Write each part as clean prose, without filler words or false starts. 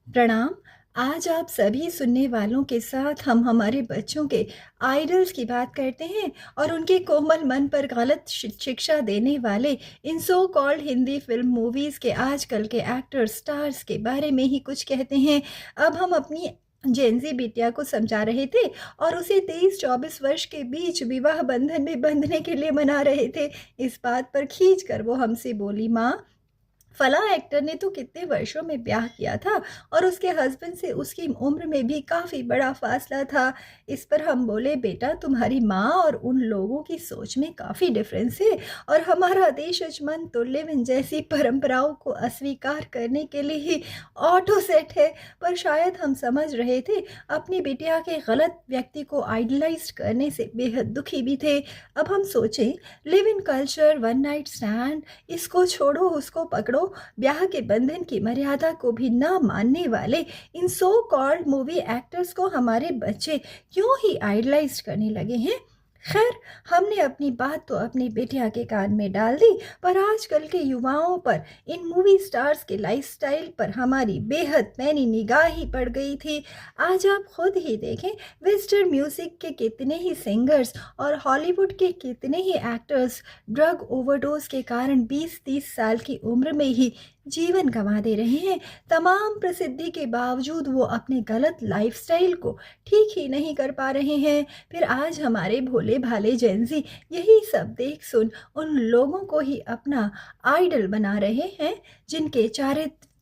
प्रणाम। आज आप सभी सुनने वालों के साथ हम हमारे बच्चों के आइडल्स की बात करते हैं और उनके कोमल मन पर गलत शिक्षा देने वाले इन so called Hindi film movies के आजकल के एक्टर स्टार्स के बारे में ही कुछ कहते हैं। अब हम अपनी जेनजी बिटिया को समझा रहे थे और उसे 23-24 वर्ष के बीच विवाह बंधन में बंधने के लिए मना रहे थे। इस बात पर खींच कर वो हमसे बोली, माँ, फलां एक्टर ने तो कितने वर्षों में ब्याह किया था और उसके हस्बैंड से उसकी उम्र में भी काफ़ी बड़ा फासला था। इस पर हम बोले, बेटा, तुम्हारी माँ और उन लोगों की सोच में काफ़ी डिफरेंस है और हमारा देश अजमन तो लिव इन जैसी परंपराओं को अस्वीकार करने के लिए ही ऑटो सेट है। पर शायद हम समझ रहे थे, अपनी बिटिया के गलत व्यक्ति को आइडलाइज करने से बेहद दुखी भी थे। अब हम सोचें, live in culture, one night stand, इसको छोड़ो उसको पकड़ो, ब्याह के बंधन की मर्यादा को भी ना मानने वाले इन सो कॉल्ड मूवी एक्टर्स को हमारे बच्चे क्यों ही आइडलाइज करने लगे हैं। खैर, हमने अपनी बात तो अपनी बेटिया के कान में डाल दी, पर आजकल के युवाओं पर, इन मूवी स्टार्स के लाइफस्टाइल पर हमारी बेहद पैनी निगाह ही पड़ गई थी। आज आप खुद ही देखें, वेस्टर्न म्यूजिक के कितने ही सिंगर्स और हॉलीवुड के कितने ही एक्टर्स ड्रग ओवरडोज के कारण 20-30 साल की उम्र में ही जीवन गंवा दे रहे हैं। तमाम प्रसिद्धि के बावजूद वो अपने गलत लाइफस्टाइल को ठीक ही नहीं कर पा रहे हैं। फिर आज हमारे भोले भाले जेंजी यही सब देख सुन उन लोगों को ही अपना आइडल बना रहे हैं, जिनके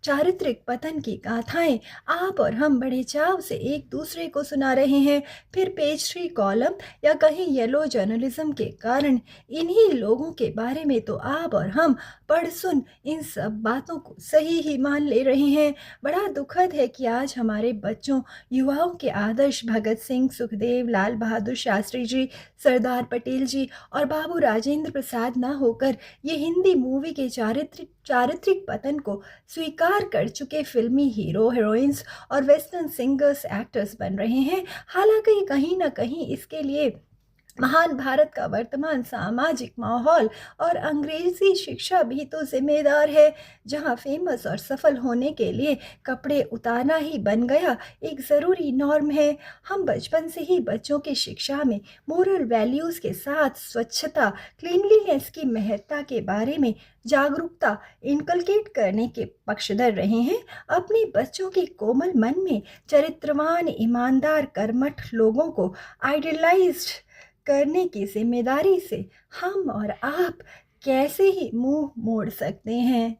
चारित्रिक पतन की गाथाएं आप और हम बड़े चाव से एक दूसरे को सुना रहे हैं। फिर पेज 3 कॉलम या कहीं येलो जर्नलिज्म के कारण इन्हीं लोगों के बारे में तो आप और हम पढ़ सुन इन सब बातों को सही ही मान ले रहे हैं। बड़ा दुखद है कि आज हमारे बच्चों, युवाओं के आदर्श भगत सिंह, सुखदेव, लाल बहादुर शास्त्री जी, सरदार पटेल जी और बाबू राजेंद्र प्रसाद ना होकर ये हिंदी मूवी के चारित्रिक पतन को स्वीकार कर चुके फिल्मी हीरो हीरोइंस और वेस्टर्न सिंगर्स एक्टर्स बन रहे हैं। हालांकि कहीं ना कहीं इसके लिए महान भारत का वर्तमान सामाजिक माहौल और अंग्रेजी शिक्षा भी तो जिम्मेदार है, जहां फेमस और सफल होने के लिए कपड़े उतारना ही बन गया एक ज़रूरी नॉर्म है। हम बचपन से ही बच्चों की शिक्षा में मोरल वैल्यूज़ के साथ स्वच्छता, क्लीनलीनेस की महत्ता के बारे में जागरूकता इनकलकेट करने के पक्षधर रहे हैं। अपने बच्चों के कोमल मन में चरित्रवान, ईमानदार, कर्मठ लोगों को आइडलाइज्ड करने की जिम्मेदारी से हम और आप कैसे ही मुंह मोड़ सकते हैं।